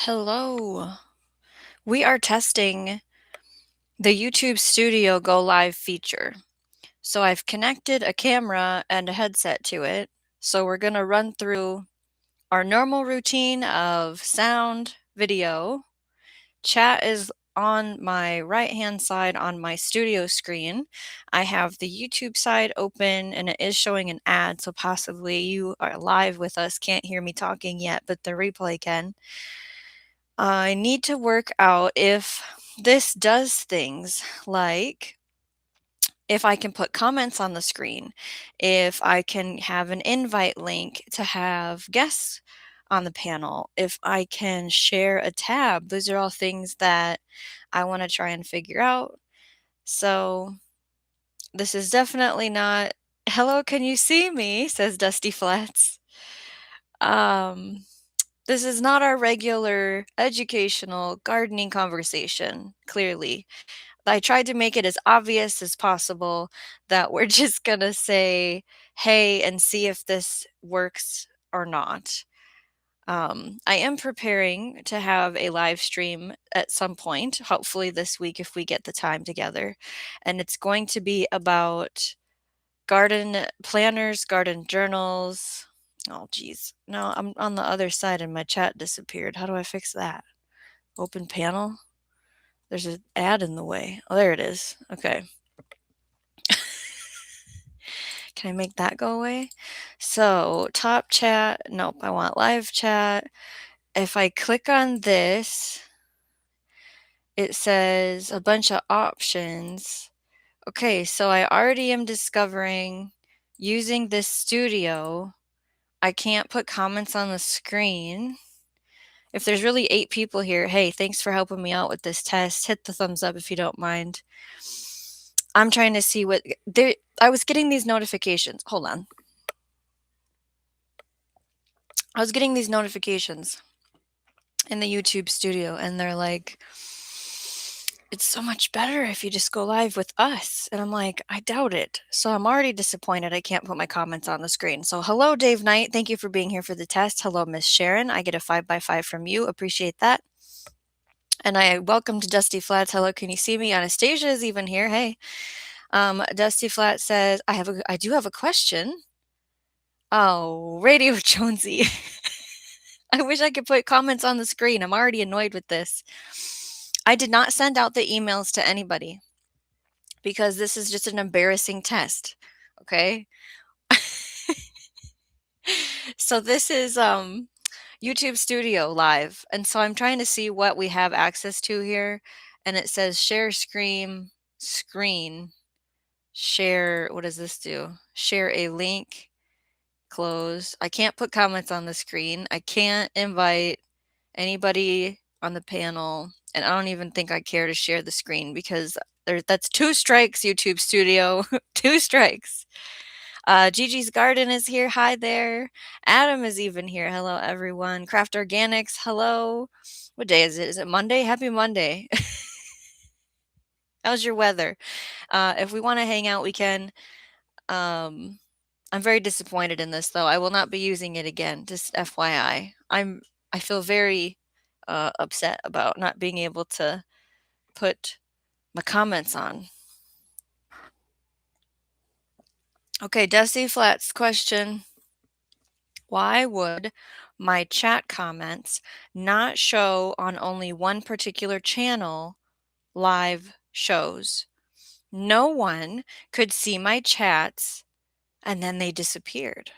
Hello. We are testing the YouTube Studio Go Live feature. So I've connected a camera and a headset to it. So we're going to run through our normal routine of sound, video. Chat is on my right-hand side on my studio screen. I have the YouTube side open and it is showing an ad, so possibly you are live with us, can't hear me talking yet, but the replay can. I need to work out if this does things like if I can put comments on the screen, if I can have an invite link to have guests on the panel, if I can share a tab. Those are all things that I want to try and figure out. So this is definitely not, hello, can you see me? Says Dusty Flats. This is not our regular educational gardening conversation, clearly. I tried to make it as obvious as possible that we're just gonna say, hey, and see if this works or not. I am preparing to have a live stream at some point, hopefully this week if we get the time together. And it's going to be about garden planners, garden journals. Oh, geez. No, I'm on the other side and my chat disappeared. How do I fix that? Open panel? There's an ad in the way. Oh, there it is. Okay. Can I make that go away? So, top chat. Nope, I want live chat. If I click on this, it says a bunch of options. Okay, so I already am discovering using this studio, I can't put comments on the screen. If there's really 8 people here, hey, thanks for helping me out with this test. Hit the thumbs up if you don't mind. I'm trying to see what there. I was getting these notifications. Hold on. I was getting these notifications in the YouTube studio, and they're like, it's so much better if you just go live with us. And I'm like, I doubt it. So I'm already disappointed I can't put my comments on the screen. So hello, Dave Knight. Thank you for being here for the test. Hello, Miss Sharon. I get a 5x5 from you. Appreciate that. And I welcome to Dusty Flats. Hello, can you see me? Anastasia is even here. Hey. Dusty Flat says, I do have a question. Oh, Radio Jonesy. I wish I could put comments on the screen. I'm already annoyed with this. I did not send out the emails to anybody because this is just an embarrassing test. Okay. So this is YouTube Studio Live. And so I'm trying to see what we have access to here. And it says share screen, share. What does this do? Share a link, close. I can't put comments on the screen. I can't invite anybody on the panel. And I don't even think I care to share the screen because that's 2 strikes, YouTube Studio. 2 strikes. Gigi's Garden is here. Hi there. Adam is even here. Hello, everyone. Craft Organics. Hello. What day is it? Is it Monday? Happy Monday. How's your weather? If we want to hang out, we can. I'm very disappointed in this, though. I will not be using it again. Just FYI. I feel very upset about not being able to put my comments on. Okay, Dusty Flats question. Why would my chat comments not show on only one particular channel live shows? No one could see my chats and then they disappeared.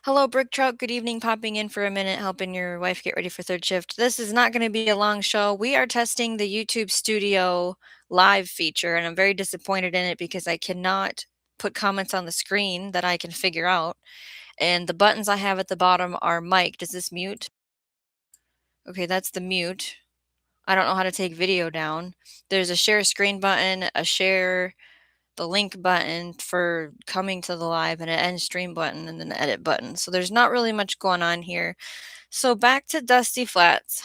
Hello, Brick Trout. Good evening. Popping in for a minute, helping your wife get ready for third shift. This is not going to be a long show. We are testing the YouTube Studio Live feature, and I'm very disappointed in it because I cannot put comments on the screen that I can figure out. And the buttons I have at the bottom are mic. Does this mute? Okay, that's the mute. I don't know how to take video down. There's a share screen button, a share the link button for coming to the live, and an end stream button, and an edit button. So there's not really much going on here. So back to Dusty Flats.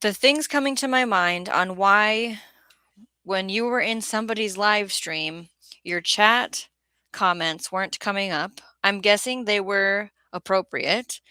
The things coming to my mind on why when you were in somebody's live stream, your chat comments weren't coming up. I'm guessing they were appropriate.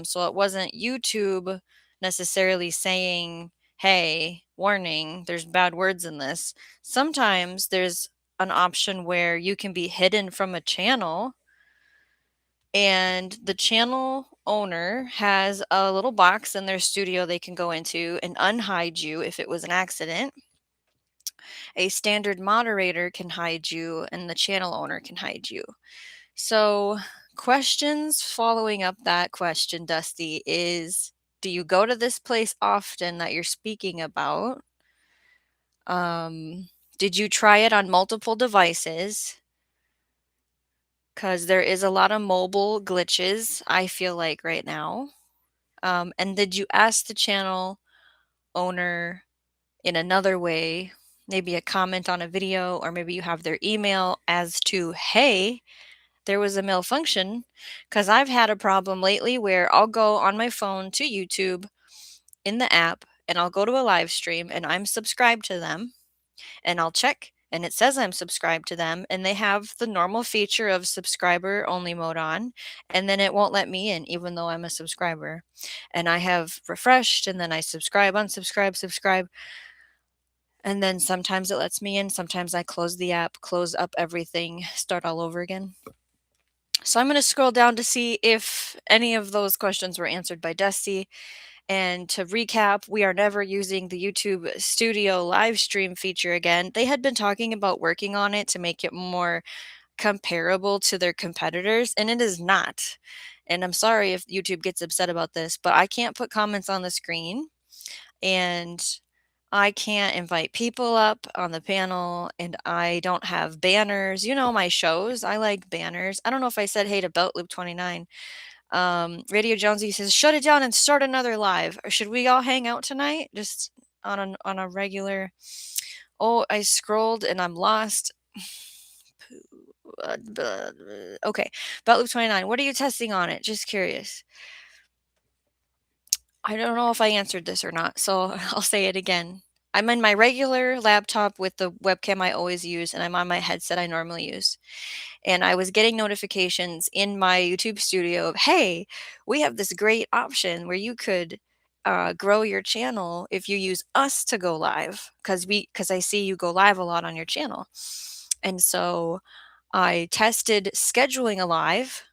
So it wasn't YouTube necessarily saying, hey, warning, there's bad words in this. Sometimes there's an option where you can be hidden from a channel, and the channel owner has a little box in their studio they can go into and unhide you if it was an accident. A standard moderator can hide you, and the channel owner can hide you. So, questions following up that question, Dusty, is do you go to this place often that you're speaking about? Did you try it on multiple devices? Because there is a lot of mobile glitches, I feel like, right now. And did you ask the channel owner in another way, maybe a comment on a video, or maybe you have their email as to, hey, there was a malfunction? Because I've had a problem lately where I'll go on my phone to YouTube in the app and I'll go to a live stream and I'm subscribed to them, and I'll check and it says I'm subscribed to them, and they have the normal feature of subscriber only mode on, and then it won't let me in even though I'm a subscriber. And I have refreshed and then I subscribe, unsubscribe, subscribe, and then sometimes it lets me in, sometimes I close the app, close up everything, start all over again. So I'm going to scroll down to see if any of those questions were answered by Dusty. And to recap, we are never using the YouTube Studio live stream feature again. They had been talking about working on it to make it more comparable to their competitors, and it is not. And I'm sorry if YouTube gets upset about this, but I can't put comments on the screen, and I can't invite people up on the panel, and I don't have banners. You know my shows, I like banners. I don't know if I said hey to Beltloop 29. Radio Jonesy says, "Shut it down and start another live." Or should we all hang out tonight, just on a regular? Oh, I scrolled and I'm lost. Okay, Beltloop 29. What are you testing on it? Just curious. I don't know if I answered this or not, so I'll say it again. I'm in my regular laptop with the webcam I always use, and I'm on my headset I normally use. And I was getting notifications in my YouTube studio of, hey, we have this great option where you could grow your channel if you use us to go live, because I see you go live a lot on your channel. And so I tested scheduling a live,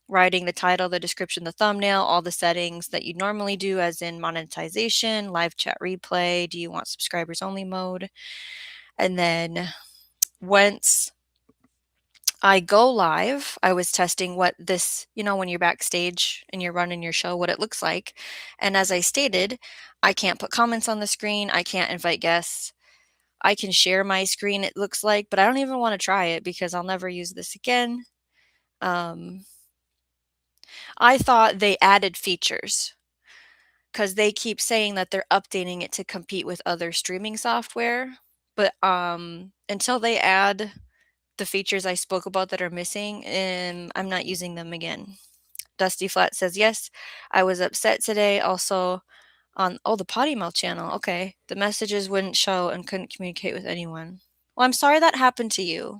writing the title, the description, the thumbnail, all the settings that you'd normally do, as in monetization, live chat replay, do you want subscribers only mode? And then once I go live, I was testing what this, when you're backstage and you're running your show, what it looks like. And as I stated, I can't put comments on the screen. I can't invite guests. I can share my screen, it looks like, but I don't even want to try it because I'll never use this again. I thought they added features because they keep saying that they're updating it to compete with other streaming software. But until they add the features I spoke about that are missing, I'm not using them again. Dusty Flat says, yes, I was upset today. Also on, the Potty Mouth channel. Okay. The messages wouldn't show and couldn't communicate with anyone. Well, I'm sorry that happened to you.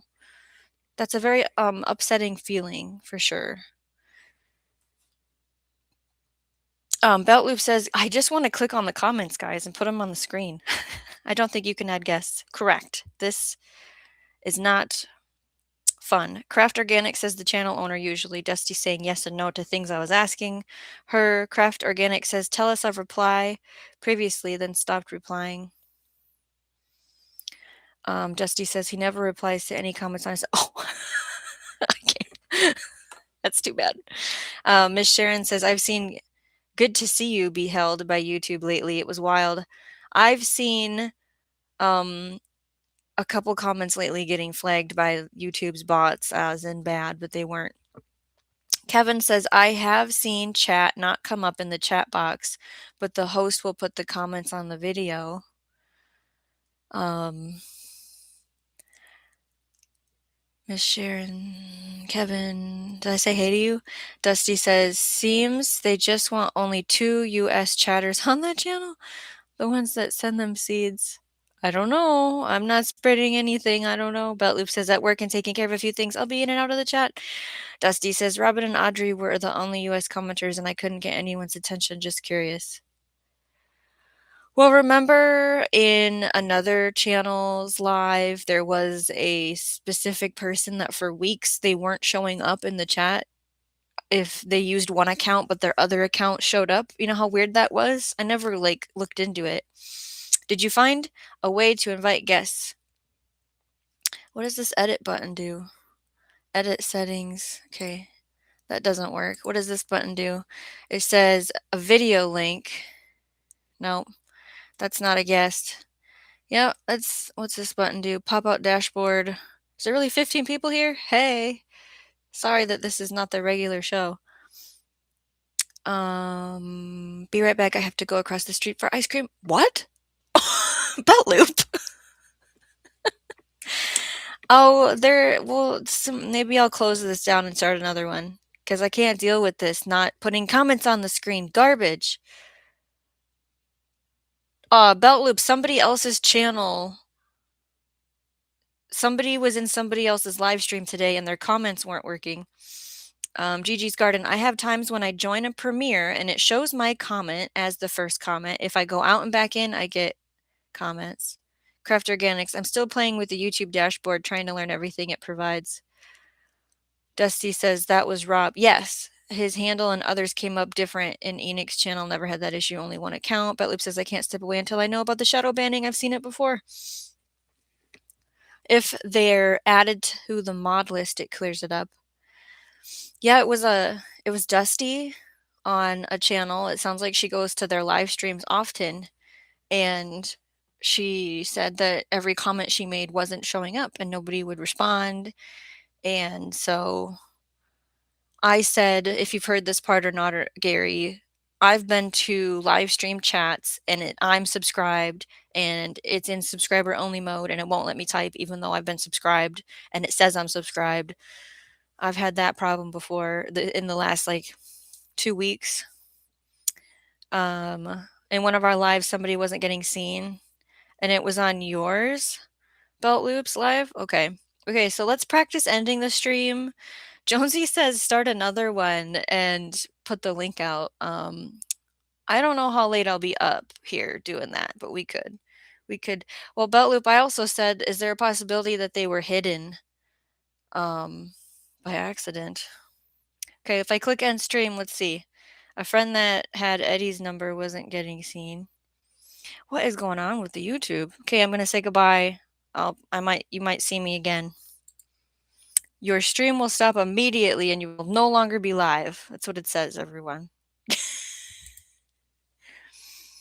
That's a very upsetting feeling for sure. Beltloop says, I just want to click on the comments, guys, and put them on the screen. I don't think you can add guests. Correct. This is not fun. Craft Organic says the channel owner usually. Dusty saying yes and no to things I was asking her. Craft Organic says, tell us I've replied previously, then stopped replying. Dusty says he never replies to any comments on his. Oh, I can't. That's too bad. Miss Sharon says, I've seen Good to See You be held by YouTube lately. It was wild. I've seen a couple comments lately getting flagged by YouTube's bots as in bad, but they weren't. Kevin says, I have seen chat not come up in the chat box, but the host will put the comments on the video. Miss Sharon, Kevin, did I say hey to you? Dusty says, seems they just want only 2 US chatters on that channel. The ones that send them seeds. I don't know. I'm not spreading anything. I don't know. Beltloop says at work and taking care of a few things. I'll be in and out of the chat. Dusty says Robin and Audrey were the only US commenters and I couldn't get anyone's attention. Just curious. Well, remember in another channel's live, there was a specific person that for weeks they weren't showing up in the chat if they used one account, but their other account showed up. You know how weird that was? I never like looked into it. Did you find a way to invite guests? What does this edit button do? Edit settings. Okay, that doesn't work. What does this button do? It says a video link. No, that's not a guest. Yeah, what's this button do? Pop out dashboard. Is there really 15 people here? Hey, sorry that this is not the regular show. Be right back. I have to go across the street for ice cream. What? Belt loop. Oh, maybe I'll close this down and start another one because I can't deal with this not putting comments on the screen. Garbage. Belt loop, somebody else's channel. Somebody was in somebody else's live stream today and their comments weren't working. Gigi's Garden. I have times when I join a premiere and it shows my comment as the first comment. If I go out and back in, I get comments. Craft Organics. I'm still playing with the YouTube dashboard, trying to learn everything it provides. Dusty says that was Rob. Yes, his handle and others came up different in Enix's channel. Never had that issue, only one account. Betloop says I can't step away until I know about the shadow banning. I've seen it before. If they're added to the mod list, it clears it up. Yeah, it was Dusty on a channel. It sounds like she goes to their live streams often, and she said that every comment she made wasn't showing up and nobody would respond. And so I said, if you've heard this part or not, Gary, I've been to live stream chats and I'm subscribed and it's in subscriber only mode and it won't let me type even though I've been subscribed and it says I'm subscribed. I've had that problem before in the last like 2 weeks. In one of our lives, somebody wasn't getting seen and it was on yours, Belt Loops live. Okay. Okay, so let's practice ending the stream. Jonesy says start another one and put the link out. I don't know how late I'll be up here doing that, but we could. Well, Belt Loop, I also said, is there a possibility that they were hidden by accident? Okay, if I click end stream, let's see. A friend that had Eddie's number wasn't getting seen. What is going on with the YouTube? Okay, I'm gonna say goodbye. You might see me again. Your stream will stop immediately and you will no longer be live. That's what it says, everyone.